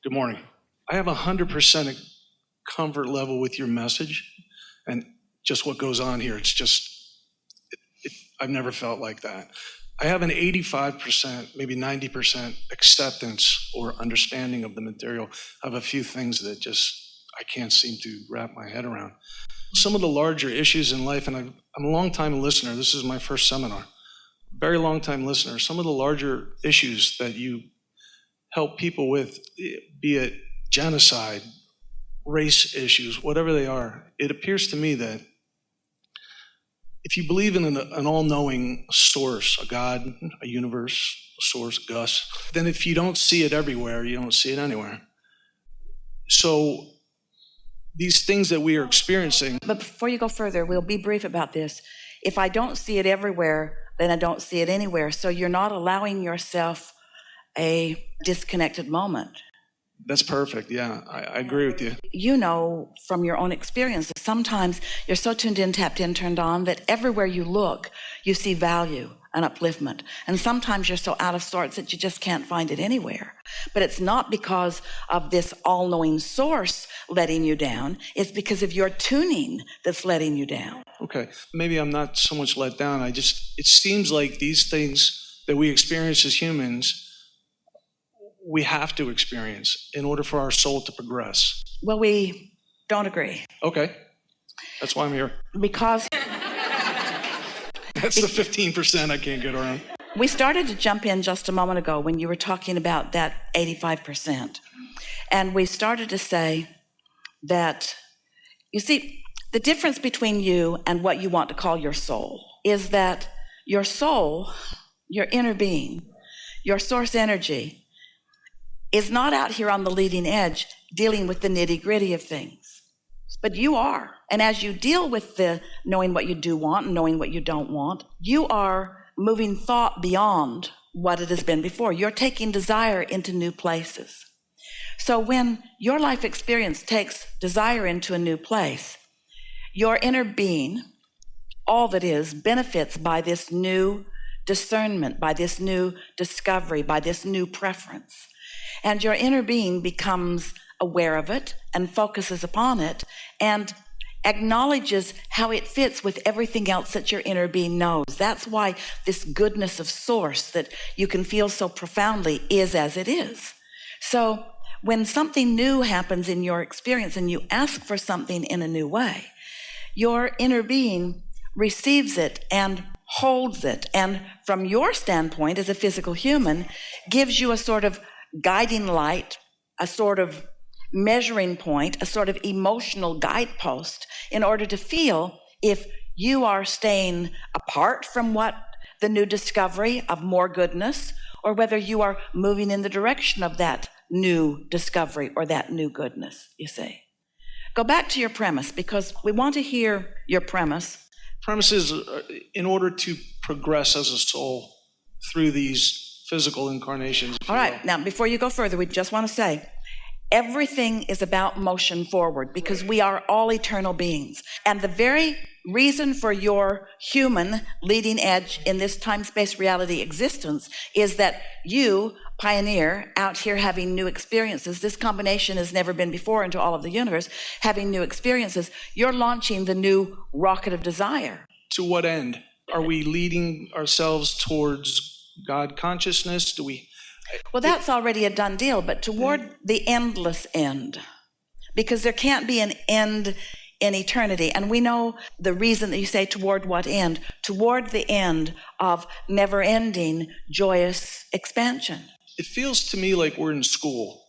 Good morning. I have 100% comfort level with your message and just what goes on here. It's just, I've never felt like that. I have an 85%, maybe 90% acceptance or understanding of the material. I have a few things that I can't seem to wrap my head around. Some of the larger issues in life, and I'm a long-time listener. This is my first seminar. Very long-time listener. Some of the larger issues that you help people with, be it genocide, race issues, whatever they are, it appears to me that if you believe in an all-knowing source, a God, a universe, a source, Gus, then if you don't see it everywhere, you don't see it anywhere. So these things that we are experiencing. But before you go further, we'll be brief about this. If I don't see it everywhere, then I don't see it anywhere. So you're not allowing yourself a disconnected moment. That's perfect. Yeah, I agree with you. You know from your own experience that sometimes you're so tuned in, tapped in, turned on that everywhere you look, you see value and upliftment. And sometimes you're so out of sorts that you just can't find it anywhere. But it's not because of this all-knowing source letting you down. It's because of your tuning that's letting you down. Okay. Maybe I'm not so much let down. It seems like these things that we experience as humans, we have to experience in order for our soul to progress. Well, we don't agree. Okay. That's why I'm here. Because that's the 15% I can't get around. We started to jump in just a moment ago when you were talking about that 85%. And we started to say that, you see, the difference between you and what you want to call your soul is that your soul, your inner being, your source energy, is not out here on the leading edge dealing with the nitty-gritty of things. But you are. And as you deal with the knowing what you do want and knowing what you don't want, you are moving thought beyond what it has been before. You're taking desire into new places. So when your life experience takes desire into a new place, your inner being, all that is, benefits by this new discernment, by this new discovery, by this new preference. And your inner being becomes aware of it and focuses upon it and acknowledges how it fits with everything else that your inner being knows. That's why this goodness of source that you can feel so profoundly is as it is. So when something new happens in your experience and you ask for something in a new way, your inner being receives it and holds it. And from your standpoint as a physical human, gives you a sort of guiding light, a sort of measuring point, a sort of emotional guidepost in order to feel if you are staying apart from what the new discovery of more goodness, or whether you are moving in the direction of that new discovery or that new goodness, you see. Go back to your premise, because we want to hear your premise. Premise is in order to progress as a soul through these physical incarnations. All right, now before you go further, we just want to say, everything is about motion forward because we are all eternal beings. And the very reason for your human leading edge in this time-space reality existence is that you, pioneer, out here having new experiences, this combination has never been before into all of the universe, having new experiences, you're launching the new rocket of desire. To what end? Are we leading ourselves towards God consciousness? Well, that's already a done deal, but toward the endless end, because there can't be an end in eternity. And we know the reason that you say toward what end? Toward the end of never-ending, joyous expansion. It feels to me like we're in school,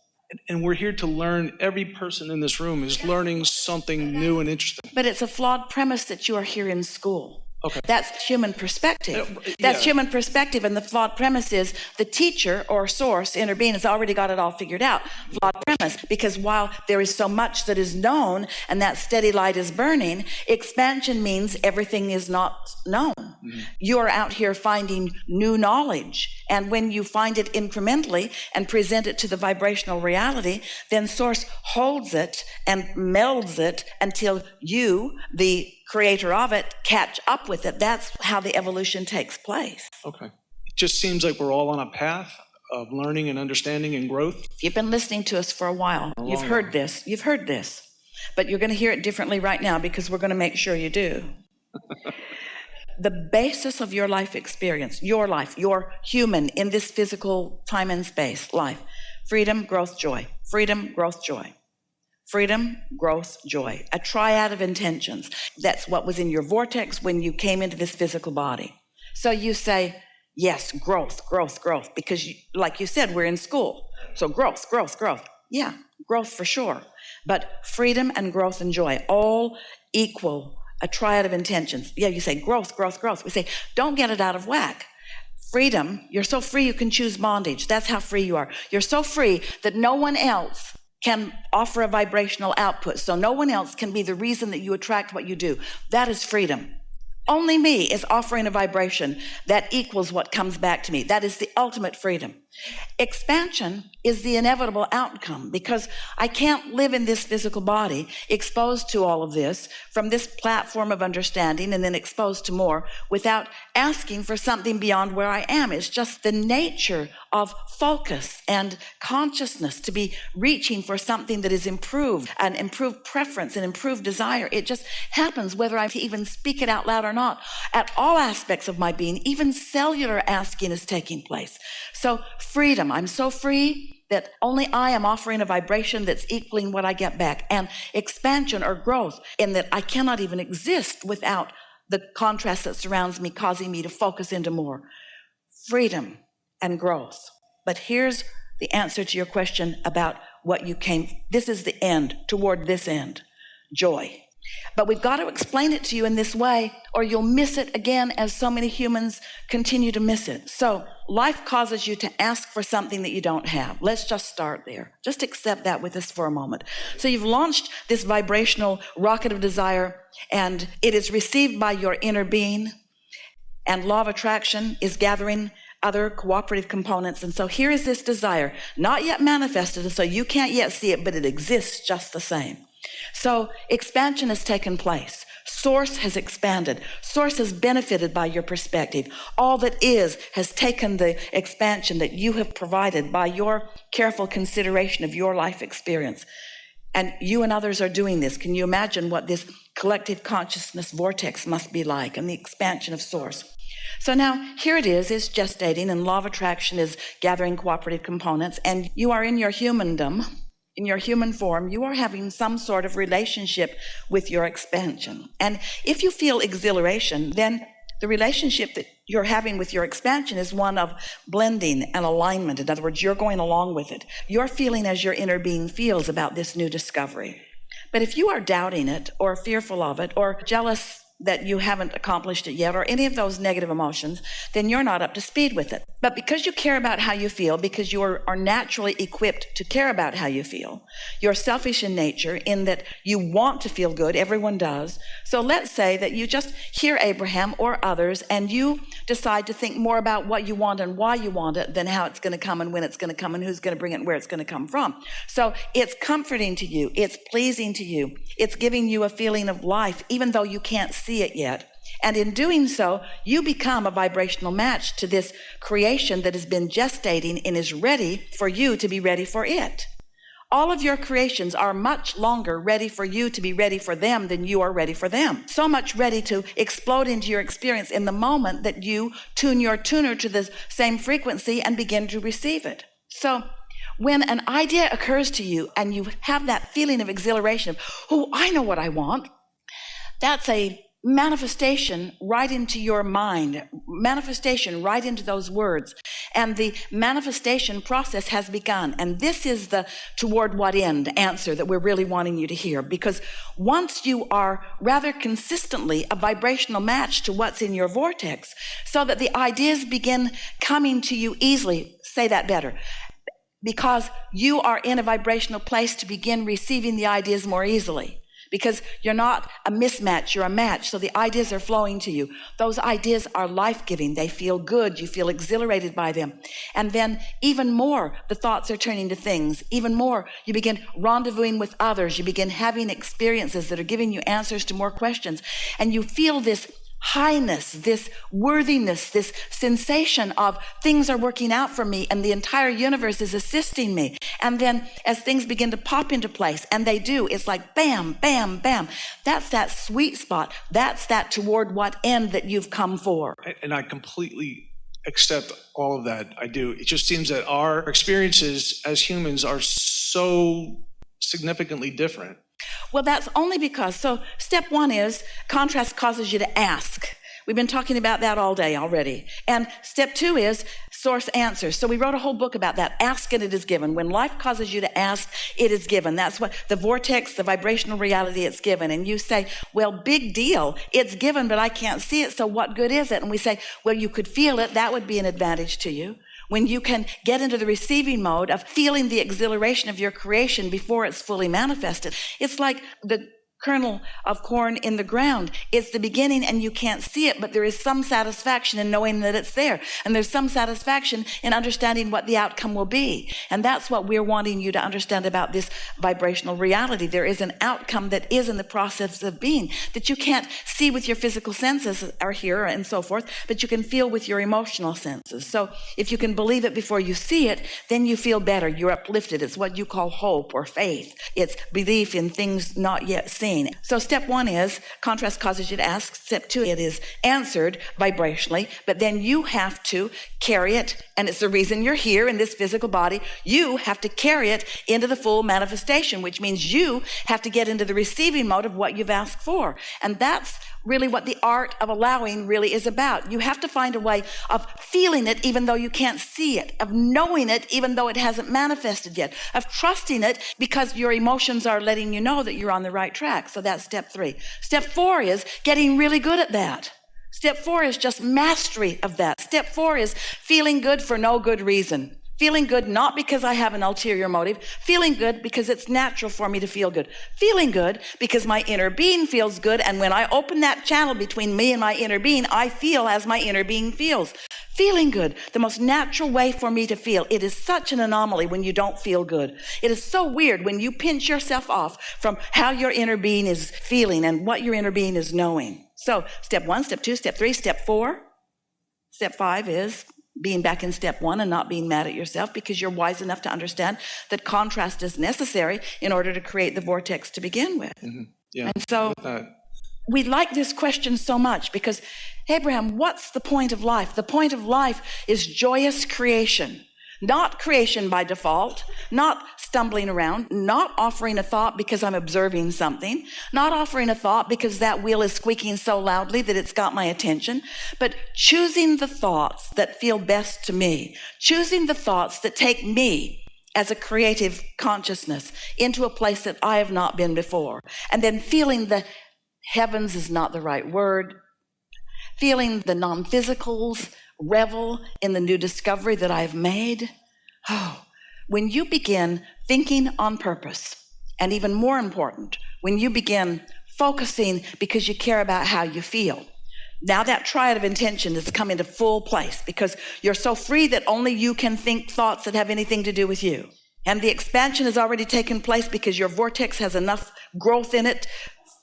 and we're here to learn. Every person in this room is learning something new and interesting. But it's a flawed premise that you are here in school. Okay. That's human perspective. That's human perspective, and the flawed premise is the teacher or source, inner being, has already got it all figured out. Flawed premise, because while there is so much that is known and that steady light is burning, expansion means everything is not known. Mm-hmm. You are out here finding new knowledge, and when you find it incrementally and present it to the vibrational reality, then source holds it and melds it until you, the creator of it, catch up with it. That's how the evolution takes place. Okay. It just seems like we're all on a path of learning and understanding and growth. If you've been listening to us for a while, you've long heard this, but you're going to hear it differently right now because we're going to make sure you do. The basis of your life experience, your life, your human in this physical time and space life, freedom, growth, joy, freedom, growth, joy. Freedom, growth, joy, a triad of intentions. That's what was in your vortex when you came into this physical body. So you say, yes, growth, growth, growth, because like you said, we're in school. So growth, growth, growth. Yeah, growth for sure. But freedom and growth and joy all equal a triad of intentions. Yeah, you say growth, growth, growth. We say, don't get it out of whack. Freedom, you're so free you can choose bondage. That's how free you are. You're so free that no one else can offer a vibrational output. So no one else can be the reason that you attract what you do. That is freedom. Only me is offering a vibration that equals what comes back to me. That is the ultimate freedom. Expansion is the inevitable outcome because I can't live in this physical body exposed to all of this from this platform of understanding and then exposed to more without asking for something beyond where I am. It's just the nature of focus and consciousness to be reaching for something that is improved, an improved preference, an improved desire. It just happens whether I even speak it out loud or not. At all aspects of my being, even cellular asking is taking place. So freedom, I'm so free that only I am offering a vibration that's equaling what I get back. And expansion or growth in that I cannot even exist without the contrast that surrounds me, causing me to focus into more. Freedom and growth. But here's the answer to your question about what you came. This is the end, toward this end, joy. But we've got to explain it to you in this way, or you'll miss it again as so many humans continue to miss it. So life causes you to ask for something that you don't have. Let's just start there. Just accept that with us for a moment. So you've launched this vibrational rocket of desire, and it is received by your inner being, and law of attraction is gathering other cooperative components. And so here is this desire, not yet manifested, and so you can't yet see it, but it exists just the same. So expansion has taken place. Source has expanded. Source has benefited by your perspective. All that is has taken the expansion that you have provided by your careful consideration of your life experience. And you and others are doing this. Can you imagine what this collective consciousness vortex must be like and the expansion of source? So now here it is, it's gestating, and law of attraction is gathering cooperative components, and you are in your humandom. In your human form, you are having some sort of relationship with your expansion. And if you feel exhilaration, then the relationship that you're having with your expansion is one of blending and alignment. In other words, you're going along with it. You're feeling as your inner being feels about this new discovery. But if you are doubting it or fearful of it or jealous that you haven't accomplished it yet, or any of those negative emotions, then you're not up to speed with it. But because you care about how you feel, because you are naturally equipped to care about how you feel, you're selfish in nature in that you want to feel good, everyone does. So let's say that you just hear Abraham or others, and you decide to think more about what you want and why you want it than how it's going to come and when it's going to come and who's going to bring it and where it's going to come from. So it's comforting to you, it's pleasing to you, it's giving you a feeling of life, even though you can't see it yet. And in doing so, you become a vibrational match to this creation that has been gestating and is ready for you to be ready for it. All of your creations are much longer ready for you to be ready for them than you are ready for them. So much ready to explode into your experience in the moment that you tune your tuner to the same frequency and begin to receive it. So when an idea occurs to you and you have that feeling of exhilaration of, oh, I know what I want, that's a manifestation right into your mind, manifestation right into those words. And the manifestation process has begun. And this is the toward what end answer that we're really wanting you to hear. Because once you are rather consistently a vibrational match to what's in your vortex, so that the ideas begin coming to you easily, say that better, because you are in a vibrational place to begin receiving the ideas more easily. Because you're not a mismatch, you're a match. So the ideas are flowing to you. Those ideas are life-giving. They feel good. You feel exhilarated by them. And then even more, the thoughts are turning to things. Even more, you begin rendezvousing with others. You begin having experiences that are giving you answers to more questions. And you feel this highness, this worthiness, this sensation of things are working out for me and the entire universe is assisting me. And then as things begin to pop into place, and they do, it's like bam, bam, bam. That's that sweet spot. That's that toward what end that you've come for. And I completely accept all of that. I do. It just seems that our experiences as humans are so significantly different. Well, that's only because, so step one is contrast causes you to ask. We've been talking about that all day already. And step two is source answers. So we wrote a whole book about that. Ask and it is given. When life causes you to ask, it is given. That's what the vortex, the vibrational reality, it's given. And you say, well, big deal. It's given, but I can't see it. So what good is it? And we say, well, you could feel it. That would be an advantage to you. When you can get into the receiving mode of feeling the exhilaration of your creation before it's fully manifested. It's like the kernel of corn in the ground. It's the beginning and you can't see it, but there is some satisfaction in knowing that it's there. And there's some satisfaction in understanding what the outcome will be. And that's what we're wanting you to understand about this vibrational reality. There is an outcome that is in the process of being that you can't see with your physical senses or hear and so forth, but you can feel with your emotional senses. So if you can believe it before you see it, then you feel better. You're uplifted. It's what you call hope or faith. It's belief in things not yet seen. So step one is contrast causes you to ask. Step two, it is answered vibrationally, but then you have to carry it. And it's the reason you're here in this physical body. You have to carry it into the full manifestation, which means you have to get into the receiving mode of what you've asked for. And that's really what the art of allowing really is about. You have to find a way of feeling it even though you can't see it, of knowing it even though it hasn't manifested yet, of trusting it because your emotions are letting you know that you're on the right track. So that's step three. Step four is getting really good at that. Step four is just mastery of that. Step four is feeling good for no good reason. Feeling good not because I have an ulterior motive. Feeling good because it's natural for me to feel good. Feeling good because my inner being feels good. And when I open that channel between me and my inner being, I feel as my inner being feels. Feeling good, the most natural way for me to feel. It is such an anomaly when you don't feel good. It is so weird when you pinch yourself off from how your inner being is feeling and what your inner being is knowing. So step one, step two, step three, step four. Step five is being back in step one and not being mad at yourself because you're wise enough to understand that contrast is necessary in order to create the vortex to begin with. Mm-hmm. Yeah. And so we like this question so much because, Abraham, what's the point of life? The point of life is joyous creation, not creation by default, not stumbling around, not offering a thought because I'm observing something, not offering a thought because that wheel is squeaking so loudly that it's got my attention, but choosing the thoughts that feel best to me, choosing the thoughts that take me as a creative consciousness into a place that I have not been before, and then feeling the heavens is not the right word, feeling the non-physicals revel in the new discovery that I've made. Oh, when you begin thinking on purpose, and even more important, when you begin focusing because you care about how you feel, now that triad of intention has come into full place because you're so free that only you can think thoughts that have anything to do with you. And the expansion has already taken place because your vortex has enough growth in it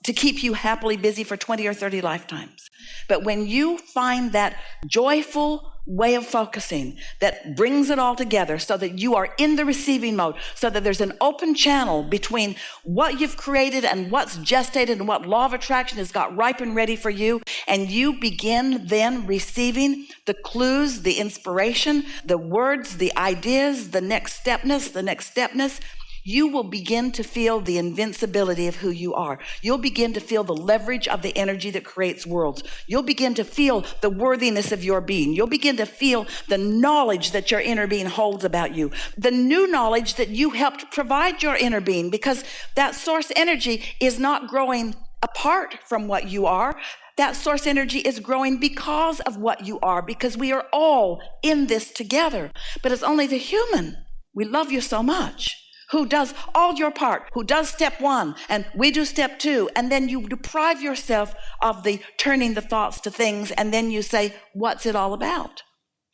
to keep you happily busy for 20 or 30 lifetimes. But when you find that joyful way of focusing that brings it all together so that you are in the receiving mode, so that there's an open channel between what you've created and what's gestated and what law of attraction has got ripe and ready for you, and you begin then receiving the clues, the inspiration, the words, the ideas, the next stepness, you will begin to feel the invincibility of who you are. You'll begin to feel the leverage of the energy that creates worlds. You'll begin to feel the worthiness of your being. You'll begin to feel the knowledge that your inner being holds about you. The new knowledge that you helped provide your inner being, because that source energy is not growing apart from what you are. That source energy is growing because of what you are, because we are all in this together. But it's only the human. We love you so much, who does all your part, who does step one, and we do step two, and then you deprive yourself of the turning the thoughts to things, and then you say, what's it all about?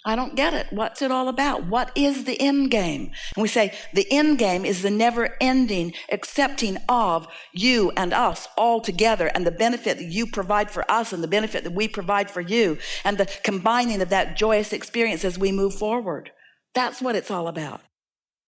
I don't get it. What's it all about? What is the end game? And we say the end game is the never-ending accepting of you and us all together, and the benefit that you provide for us and the benefit that we provide for you, and the combining of that joyous experience as we move forward. That's what it's all about.